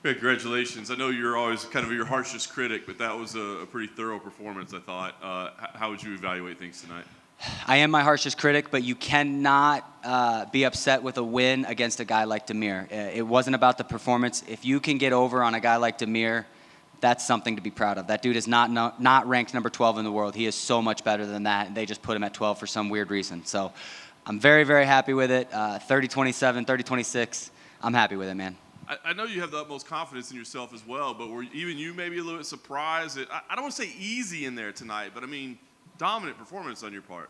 Congratulations. I know you're always kind of your harshest critic, but that was a pretty thorough performance, I thought. How would you evaluate things tonight? I am my harshest critic, but you cannot be upset with a win against a guy like Damir. It wasn't about the performance. If you can get over on a guy like Damir, that's something to be proud of. That dude is not ranked number 12 in the world. He is so much better than that, and they just put him at 12 for some weird reason. So I'm very, very happy with it. 30-27, 30-26. I'm happy with it, man. I know you have the utmost confidence in yourself as well, but were even you maybe a little bit surprised? I don't want to say easy in there tonight, but I mean dominant performance on your part.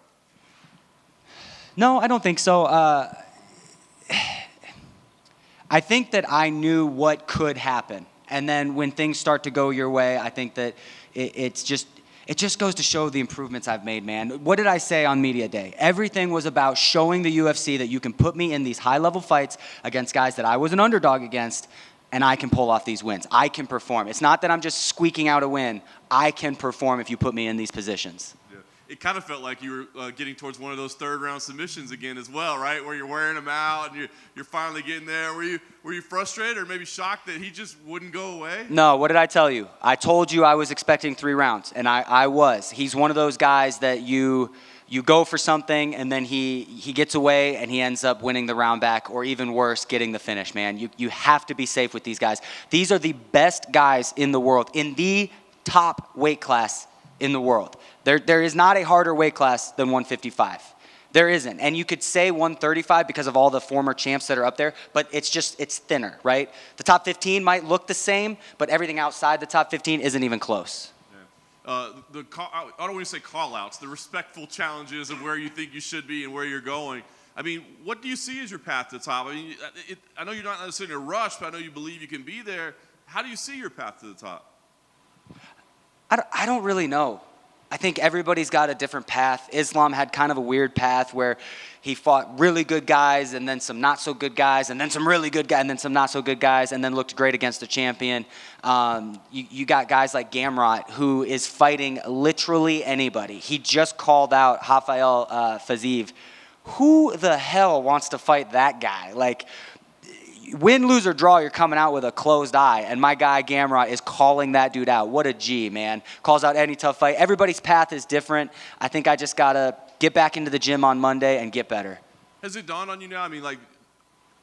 No, I don't think so. I think that I knew what could happen. And then when things start to go your way, I think that it just goes to show the improvements I've made, man. What did I say on Media Day? Everything was about showing the UFC that you can put me in these high-level fights against guys that I was an underdog against, and I can pull off these wins. I can perform. It's not that I'm just squeaking out a win. I can perform if you put me in these positions. Yeah. It kind of felt like you were getting towards one of those third-round submissions again as well, right? Where you're wearing them out and you're finally getting there. Were you frustrated or maybe shocked that he just wouldn't go away? No, what did I tell you? I told you I was expecting 3 rounds, and I was. He's one of those guys that you go for something, and then he gets away, and he ends up winning the round back, or even worse, getting the finish, man. You have to be safe with these guys. These are the best guys in the world, in the top weight class in the world. There is not a harder weight class than 155. There isn't. And you could say 135 because of all the former champs that are up there, but it's thinner, right? The top 15 might look the same, but everything outside the top 15 isn't even close. I don't want to say call-outs, the respectful challenges of where you think you should be and where you're going. I mean, what do you see as your path to the top? I mean, I know you're not necessarily in a rush, but I know you believe you can be there. How do you see your path to the top? I don't really know. I think everybody's got a different path. Islam had kind of a weird path where he fought really good guys and then some not so good guys and then some really good guys and then some not so good guys and then looked great against the champion. You got guys like Gamrot who is fighting literally anybody. He just called out Rafael Fiziev. Who the hell wants to fight that guy? Like, win, lose, or draw, you're coming out with a closed eye. And my guy, Gamrot, is calling that dude out. What a G, man. Calls out any tough fight. Everybody's path is different. I think I just got to get back into the gym on Monday and get better. Has it dawned on you now? I mean, like,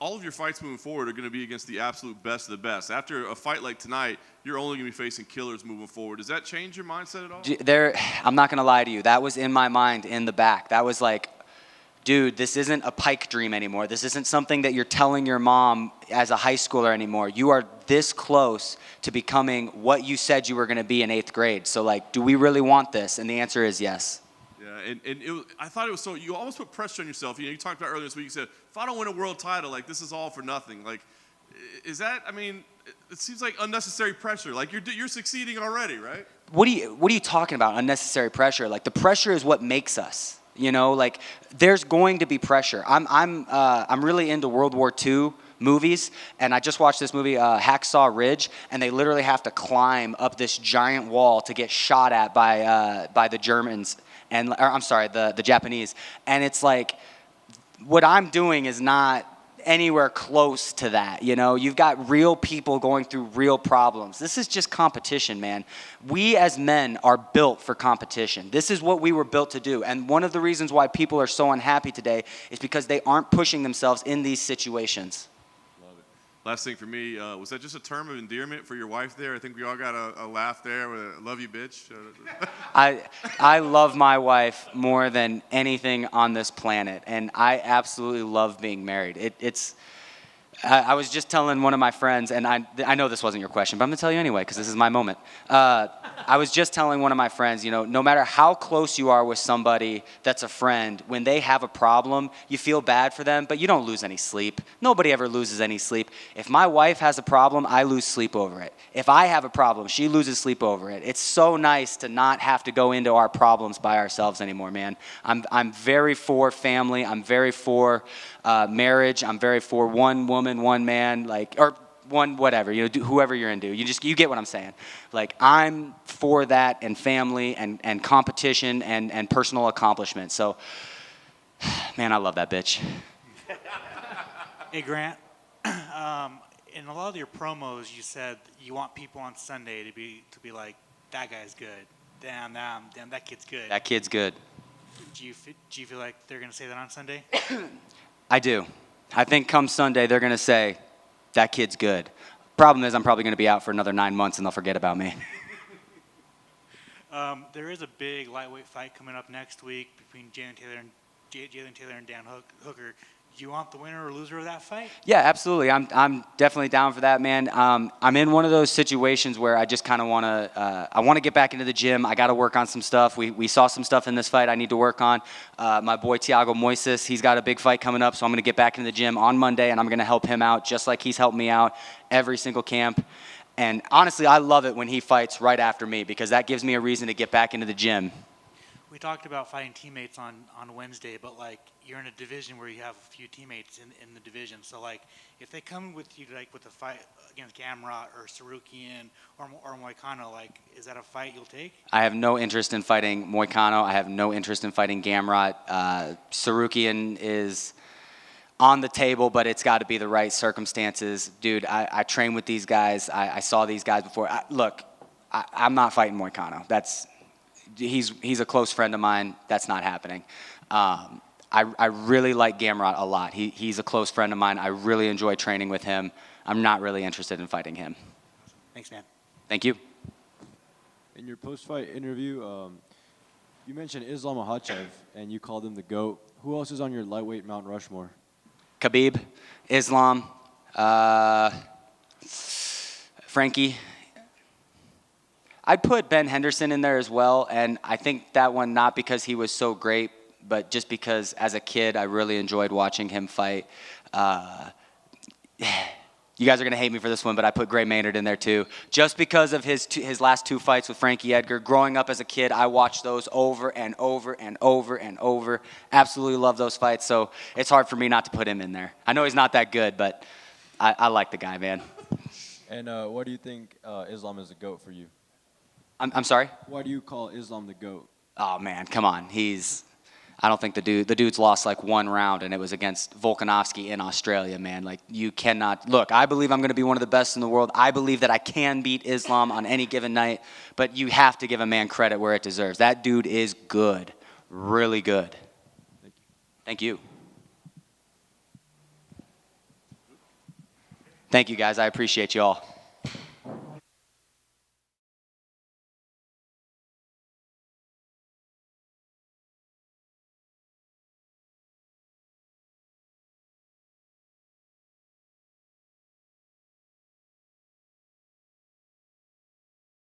all of your fights moving forward are going to be against the absolute best of the best. After a fight like tonight, you're only going to be facing killers moving forward. Does that change your mindset at all? I'm not going to lie to you. That was in my mind in the back. That was like, dude, this isn't a pipe dream anymore. This isn't something that you're telling your mom as a high schooler anymore. You are this close to becoming what you said you were going to be in 8th grade. So, like, do we really want this? And the answer is yes. Yeah, and I thought it was so, you almost put pressure on yourself. You know, you talked about earlier this week, you said, if I don't win a world title, like, this is all for nothing. Like, is that, I mean, it seems like unnecessary pressure. Like, you're succeeding already, right? What are you talking about, unnecessary pressure? Like, the pressure is what makes us. You know, like, there's going to be pressure. I'm really into World War II movies, and I just watched this movie, Hacksaw Ridge, and they literally have to climb up this giant wall to get shot at by the Germans, the Japanese. And it's like, what I'm doing is not anywhere close to that. You know, you've got real people going through real problems. This is just competition, man. We as men are built for competition. This is what we were built to do. And one of the reasons why people are so unhappy today is because they aren't pushing themselves in these situations. Love it. Last thing for me, was that just a term of endearment for your wife there? I think we all got a laugh there with a love you, bitch. I love my wife more than anything on this planet, and I absolutely love being married. I was just telling one of my friends, and I know this wasn't your question, but I'm going to tell you anyway because this is my moment. I was just telling one of my friends, you know, no matter how close you are with somebody that's a friend, when they have a problem, you feel bad for them, but you don't lose any sleep. Nobody ever loses any sleep. If my wife has a problem, I lose sleep over it. If I have a problem, she loses sleep over it. It's so nice to not have to go into our problems by ourselves anymore, man. I'm very for family. I'm very for marriage. I'm very for one woman, one man, like, or one whatever, you know, whoever you're into. You get what I'm saying. Like, I'm for that, and family and competition and personal accomplishment. So, man, I love that bitch. Hey, Grant. in a lot of your promos, you said you want people on Sunday to be like, that guy's good. Damn, that kid's good. That kid's good. Do you feel like they're going to say that on Sunday? I do. I think come Sunday, they're going to say, that kid's good. Problem is, I'm probably going to be out for another 9 months, and they'll forget about me. There is a big lightweight fight coming up next week between Jalen Taylor and Dan Hooker. Do you want the winner or loser of that fight? Yeah, absolutely. I'm definitely down for that, man. I'm in one of those situations where I just kind of want to I want to get back into the gym. I got to work on some stuff. We saw some stuff in this fight I need to work on. My boy Thiago Moises, he's got a big fight coming up, so I'm going to get back into the gym on Monday, and I'm going to help him out just like he's helped me out every single camp. And honestly, I love it when he fights right after me because that gives me a reason to get back into the gym. We talked about fighting teammates on Wednesday, but like you're in a division where you have a few teammates in the division. So like if they come with you like with a fight against Gamrot or Sarukian or Moicano, like is that a fight you'll take? I have no interest in fighting Moicano. I have no interest in fighting Gamrot. Sarukian is on the table, but it's got to be the right circumstances. Dude, I train with these guys. I saw these guys before. I'm not fighting Moicano. He's a close friend of mine. That's not happening. I really like Gamrot a lot. He's a close friend of mine. I really enjoy training with him. I'm not really interested in fighting him. Thanks, man. Thank you. In your post-fight interview, you mentioned Islam Makhachev, and you called him the GOAT. Who else is on your lightweight Mount Rushmore? Khabib, Islam, Frankie. I'd put Ben Henderson in there as well, and I think that one not because he was so great, but just because as a kid I really enjoyed watching him fight. You guys are going to hate me for this one, but I put Gray Maynard in there too. Just because of his last 2 fights with Frankie Edgar. Growing up as a kid, I watched those over and over and over and over. Absolutely love those fights, so it's hard for me not to put him in there. I know he's not that good, but I like the guy, man. And what do you think Islam is the GOAT for you? I'm sorry? Why do you call Islam the GOAT? Oh, man, come on. I don't think the dude's lost like 1 round, and it was against Volkanovski in Australia, man. Like, you cannot. Look, I believe I'm going to be one of the best in the world. I believe that I can beat Islam on any given night, but you have to give a man credit where it deserves. That dude is good, really good. Thank you. Thank you, guys. I appreciate you all.